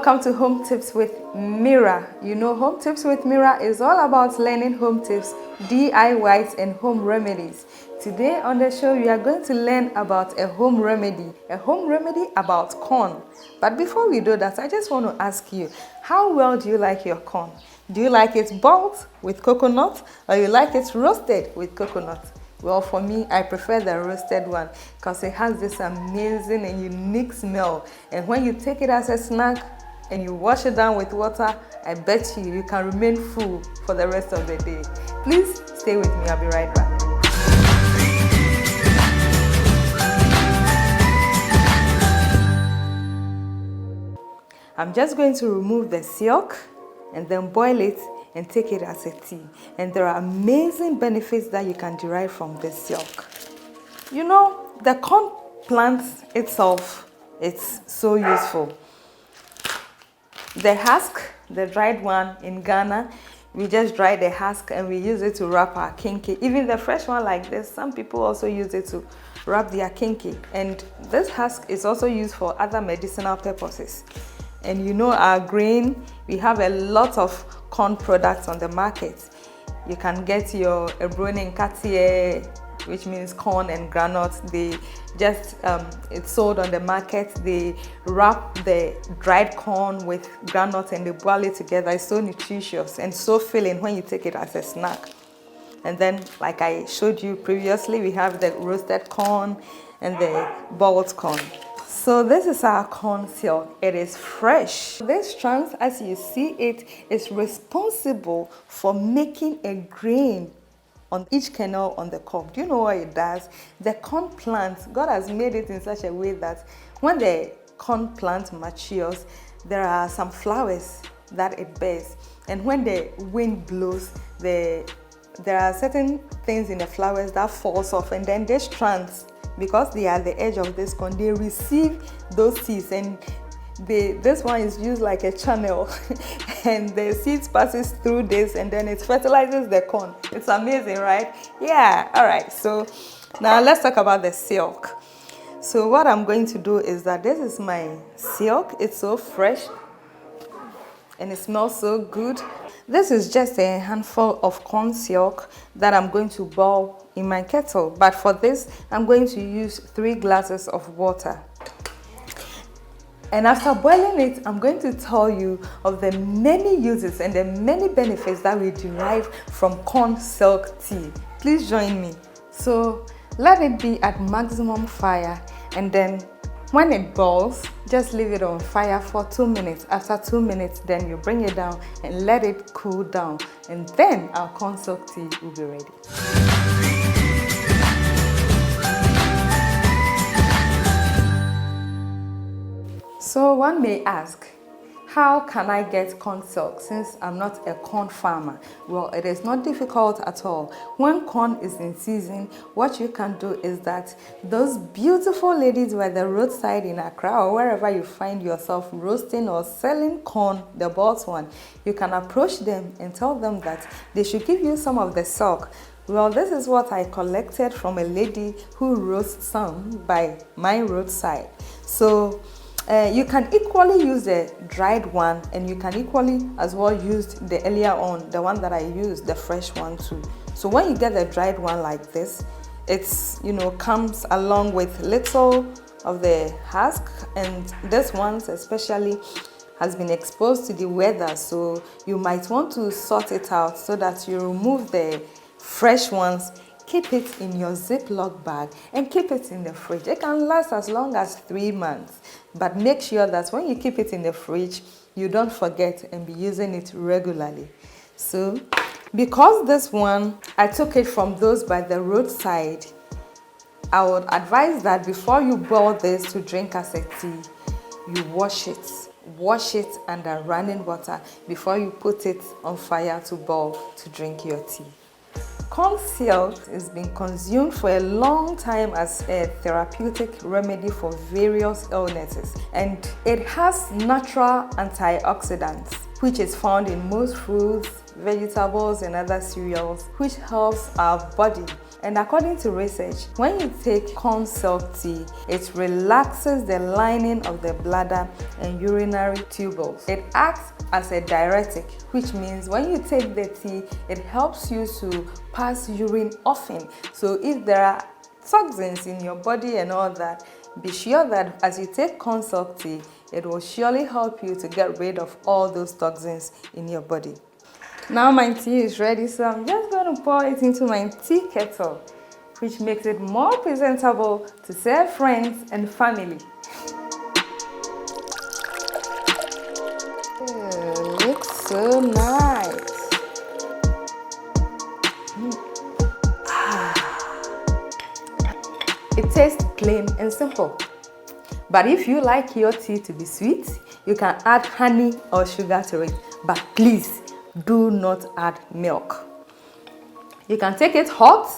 welcome to Home Tips with Mira. You know, Home Tips with Mira is all about learning home tips, DIYs, and home remedies. Today on the show, we are going to learn about a home remedy about corn. But before we do that, I just want to ask you, how well do you like your corn? Do you like it boiled with coconut, or you like it roasted with coconut? Well, for me, I prefer the roasted one because it has this amazing and unique smell. And when you take it as a snack and you wash it down with water, I bet you can remain full for the rest of the day. Please stay with me. I'll be right back. I'm just going to remove the silk and then boil it and take it as a tea. And there are amazing benefits that you can derive from this silk. You know, the corn plant itself, it's so useful. The husk, the dried one in Ghana, we just dry the husk and we use it to wrap our kinky. Even the fresh one like this, some people also use it to wrap their kinky. And this husk is also used for other medicinal purposes. And you know, our grain, we have a lot of corn products on the market. You can get your Ebroni Nkatie, which means corn and granules. They just, it's sold on the market. They wrap the dried corn with granules and they boil it together. It's so nutritious and so filling when you take it as a snack. And then, like I showed you previously, we have the roasted corn and the boiled corn. So this is our corn silk. It is fresh. This strands, as you see it, is responsible for making a grain on each kernel on the cob. Do you know what it does? The corn plant, God has made it in such a way that when the corn plant matures, there are some flowers that it bears. And when the wind blows, there are certain things in the flowers that falls off, and then the strands, because they are the edge of this corn, they receive those seeds, and this one is used like a channel and the seeds passes through this and then it fertilizes the corn. It's amazing, right? Yeah. All right, so now let's talk about the silk. So what I'm going to do is that this is my silk. It's so fresh and it smells so good. This is just a handful of corn silk that I'm going to boil in my kettle. But for this, I'm going to use 3 glasses of water. And after boiling it, I'm going to tell you of the many uses and the many benefits that we derive from corn silk tea. Please join me. So let it be at maximum fire, and then when it boils, just leave it on fire for 2 minutes. After 2 minutes, then you bring it down and let it cool down. And then our corn silk tea will be ready. So one may ask, how can I get corn silk since I'm not a corn farmer? Well, it is not difficult at all. When corn is in season, what you can do is that those beautiful ladies by the roadside in Accra or wherever you find yourself roasting or selling corn, the boiled one, you can approach them and tell them that they should give you some of the silk. Well, this is what I collected from a lady who roasts some by my roadside. So you can equally use the dried one, and you can equally as well use the earlier on, the one that I used, the fresh one too. So when you get the dried one like this, it's, you know, comes along with little of the husk, and this one especially has been exposed to the weather, so you might want to sort it out so that you remove the fresh ones. Keep it in your Ziploc bag and keep it in the fridge. It can last as long as 3 months, but make sure that when you keep it in the fridge, you don't forget and be using it regularly. So, because this one, I took it from those by the roadside, I would advise that before you boil this to drink as a tea, you wash it. Wash it under running water before you put it on fire to boil to drink your tea. Corn silk has been consumed for a long time as a therapeutic remedy for various illnesses, and it has natural antioxidants, which is found in most fruits, vegetables, and other cereals, which helps our body And according to research, when you take corn silk tea, it relaxes the lining of the bladder and urinary tubules. It acts as a diuretic, which means when you take the tea, it helps you to pass urine often. So if there are toxins in your body and all that, be sure that as you take corn silk tea, it will surely help you to get rid of all those toxins in your body. Now my tea is ready, so I'm just going to pour it into my tea kettle, which makes it more presentable to serve friends and family. It looks so nice. It tastes plain and simple. But if you like your tea to be sweet, you can add honey or sugar to it. But please, do not add milk. You can take it hot,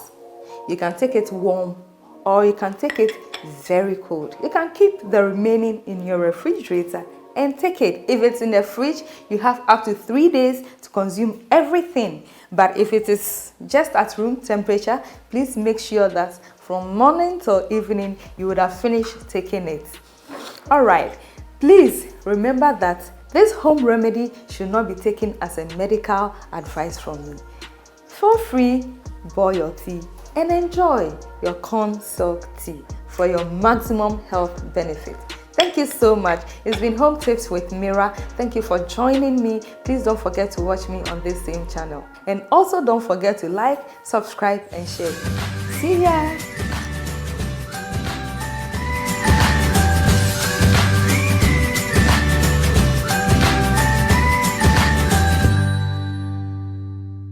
you can take it warm, or you can take it very cold. You can keep the remaining in your refrigerator and take it. If it's in the fridge, you have up to 3 days to consume everything. But if it is just at room temperature, please make sure that from morning till evening, you would have finished taking it. All right, please remember that this home remedy should not be taken as a medical advice from me. Feel free, boil your tea and enjoy your corn silk tea for your maximum health benefit. Thank you so much. It's been Home Tips with Mira. Thank you for joining me. Please don't forget to watch me on this same channel. And also don't forget to like, subscribe and share. See ya!